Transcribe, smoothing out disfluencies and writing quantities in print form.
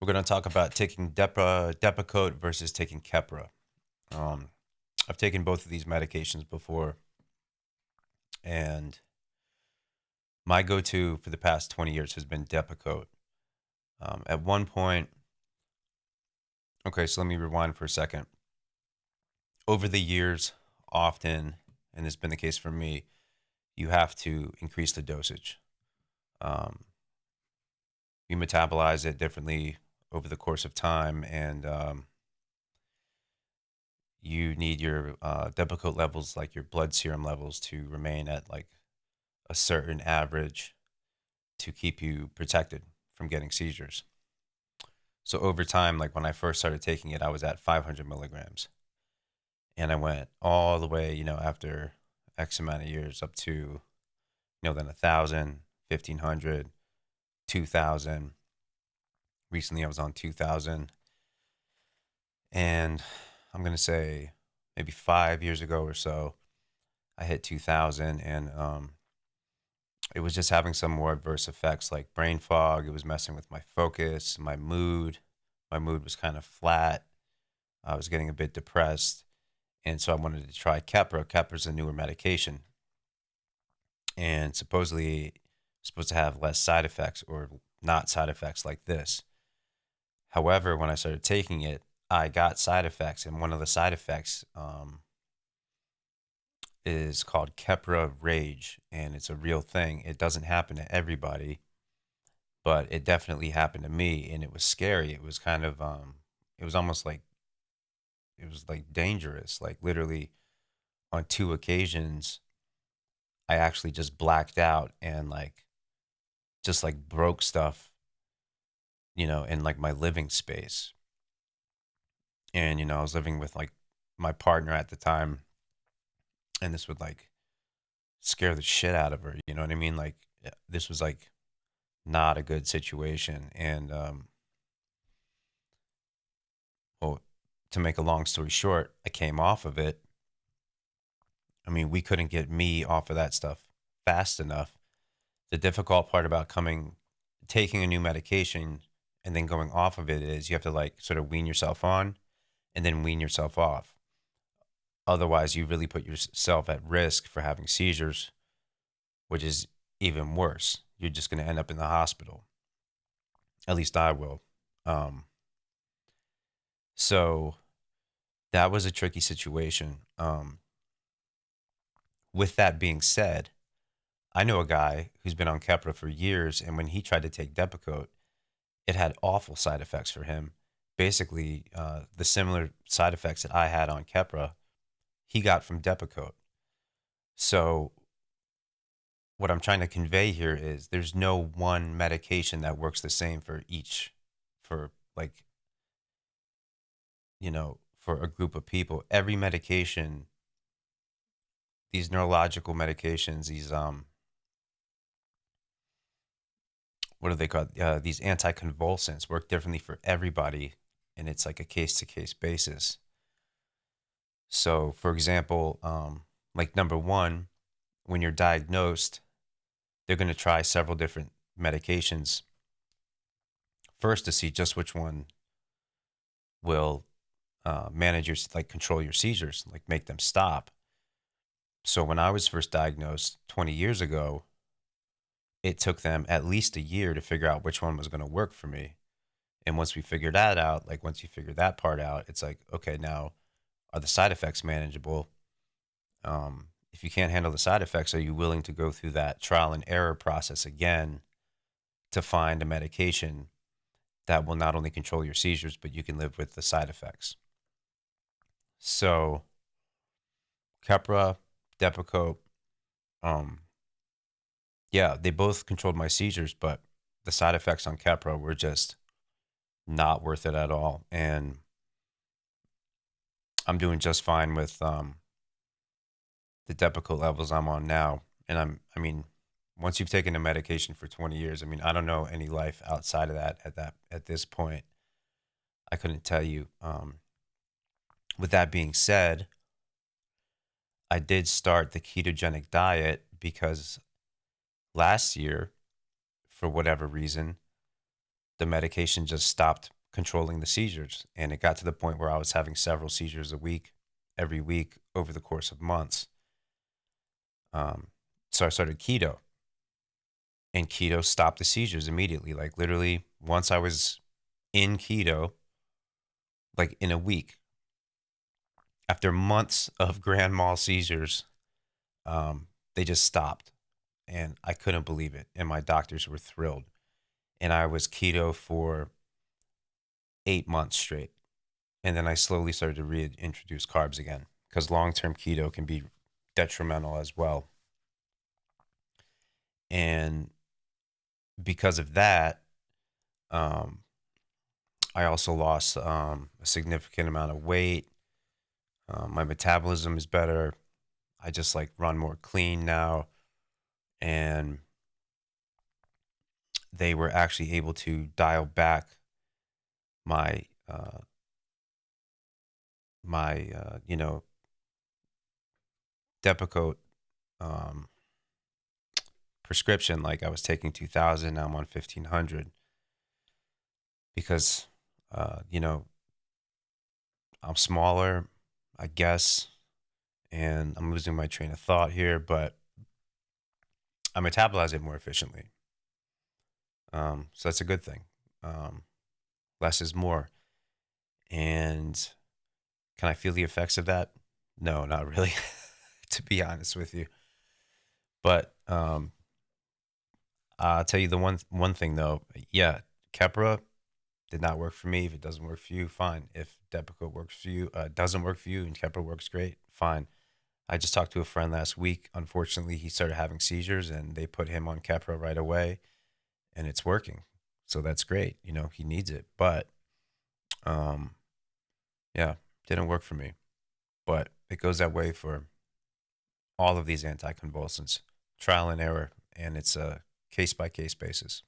We're going to talk about taking Depakote versus taking Keppra. Um, I've taken both of these medications before, and my go-to for the past 20 years has been Depakote. At one point, okay, so let me rewind for a second. Over the years, often, and it's been the case for me, you have to increase the dosage. Um, you metabolize it differently over the course of time, and you need your Depakote levels, like your blood serum levels, to remain at like a certain average to keep you protected from getting seizures. So over time, like when I first started taking it, I was at 500 milligrams, and I went all the way, after X amount of years up to, then 1,000, 1,500, 2,000. Recently, I was on 2,000, and I'm gonna say maybe 5 years ago or so, I hit 2,000, and it was just having some more adverse effects like brain fog. It was messing with my focus, my mood. My mood was kind of flat. I was getting a bit depressed. And so I wanted to try Keppra. Kepra's a newer medication and supposedly supposed to have less side effects or not side effects like this. However, when I started taking it, I got side effects. And one of the side effects is called Keppra rage. And it's a real thing. It doesn't happen to everybody, but it definitely happened to me, and it was scary. It was kind of it was almost like it was like dangerous. Like literally on two occasions I actually just blacked out and like just like broke stuff, in like my living space. And I was living with like my partner at the time, and this would like scare the shit out of her, you know what I mean? Like this was like not a good situation. And well, to make a long story short, I came off of it. I mean, we couldn't get me off of that stuff fast enough. The difficult part about taking a new medication and then going off of it is you have to like sort of wean yourself on and then wean yourself off. Otherwise, you really put yourself at risk for having seizures, which is even worse. You're just going to end up in the hospital. At least I will. Um, so that was a tricky situation. With that being said, I know a guy who's been on Keppra for years, and when he tried to take Depakote, it had awful side effects for him. Basically, the similar side effects that I had on Keppra, he got from Depakote. So, what I'm trying to convey here is there's no one medication that works the same for each, for like, for a group of people. Every medication, these neurological medications, these what are they called? These anticonvulsants work differently for everybody, and it's like a case to case basis. So, for example, like number one, when you're diagnosed, they're going to try several different medications first to see just which one will manage your, like, control your seizures, like make them stop. So, when I was first diagnosed 20 years ago, it took them at least a year to figure out which one was going to work for me. And once we figured that out, like once you figure that part out, it's like, okay, now are the side effects manageable? If you can't handle the side effects, are you willing to go through that trial and error process again to find a medication that will not only control your seizures, but you can live with the side effects? So, Keppra, Depakote, um, yeah, they both controlled my seizures, but the side effects on Keppra were just not worth it at all. And I'm doing just fine with the Depakote levels I'm on now. And I mean, once you've taken a medication for 20 years, I mean, I don't know any life outside of at this point. I couldn't tell you. With that being said, I did start the ketogenic diet because last year, for whatever reason, the medication just stopped controlling the seizures. And it got to the point where I was having several seizures a week, every week over the course of months. So I started keto, and keto stopped the seizures immediately. Like literally, once I was in keto, like in a week, after months of grand mal seizures, they just stopped, and I couldn't believe it. And my doctors were thrilled. And I was keto for 8 months straight, and then I slowly started to reintroduce carbs again because long-term keto can be detrimental as well. And because of that, um, I also lost a significant amount of weight. My metabolism is better. I just like run more clean now. And they were actually able to dial back my, my Depakote um, prescription. Like I was taking 2,000, now I'm on 1,500 because, you know, I'm smaller, I guess, and I'm losing my train of thought here, but I metabolize it more efficiently. So that's a good thing. Less is more. And can I feel the effects of that? No, not really, to be honest with you. But I'll tell you the one thing though. Yeah, Keppra did not work for me. If it doesn't work for you, fine. If Depakote works for you, doesn't work for you, and Keppra works great, fine. I just talked to a friend last week. Unfortunately, he started having seizures, and they put him on Keppra right away, and it's working. So that's great. You know, he needs it, but um, yeah, didn't work for me. But it goes that way for all of these anticonvulsants, trial and error, and it's a case by case basis.